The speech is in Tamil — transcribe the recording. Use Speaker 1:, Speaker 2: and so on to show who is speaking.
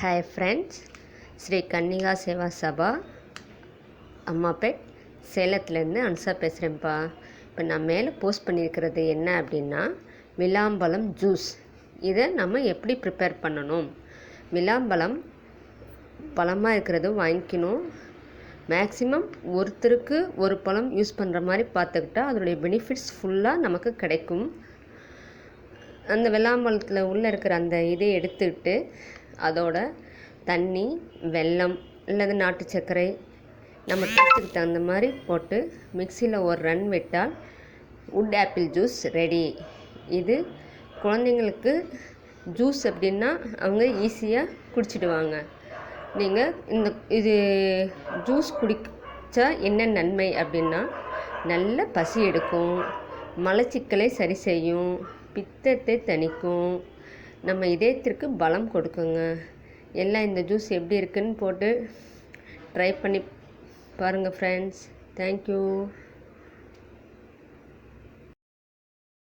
Speaker 1: ஹாய் ஃப்ரெண்ட்ஸ், ஸ்ரீ கன்னிகா சேவா சபா அம்மாப்பேட் சேலத்துலேருந்து அன்சா பேசுகிறேன்ப்பா. இப்போ நான் மேலே போஸ்ட் பண்ணியிருக்கிறது என்ன அப்படின்னா, விளாம்பழம் ஜூஸ். இதை நம்ம எப்படி ப்ரிப்பேர் பண்ணணும்? விளாம்பழம் பழமாக இருக்கிறது வாங்கிக்கணும். மேக்ஸிமம் ஒருத்தருக்கு ஒரு பழம் யூஸ் பண்ணுற மாதிரி பார்த்துக்கிட்டா அதனுடைய பெனிஃபிட்ஸ் ஃபுல்லாக நமக்கு கிடைக்கும். அந்த விளாம்பழத்தில் உள்ளே இருக்கிற அந்த இதை எடுத்துக்கிட்டு அதோட தண்ணி, வெல்லம் அல்லது நாட்டு சர்க்கரை நம்ம டேஸ்ட்டுக்கு தகுந்த மாதிரி போட்டு மிக்சியில் ஒரு ரன் விட்டால் வுட் ஆப்பிள் ஜூஸ் ரெடி. இது குழந்தைங்களுக்கு ஜூஸ் அப்படின்னா அவங்க ஈஸியாக குடிச்சிடுவாங்க. நீங்கள் இது ஜூஸ் குடித்தா என்ன நன்மை அப்படின்னா, நல்ல பசி எடுக்கும், மலச்சிக்கலை சரி செய்யும், பித்தத்தை தணிக்கும், நம்ம இதயத்திற்கு பலம் கொடுக்குங்க. எல்லாம் இந்த ஜூஸ் எப்படி இருக்குன்னு போட்டு ட்ரை பண்ணி பாருங்கள் ஃப்ரெண்ட்ஸ். தேங்க்யூ.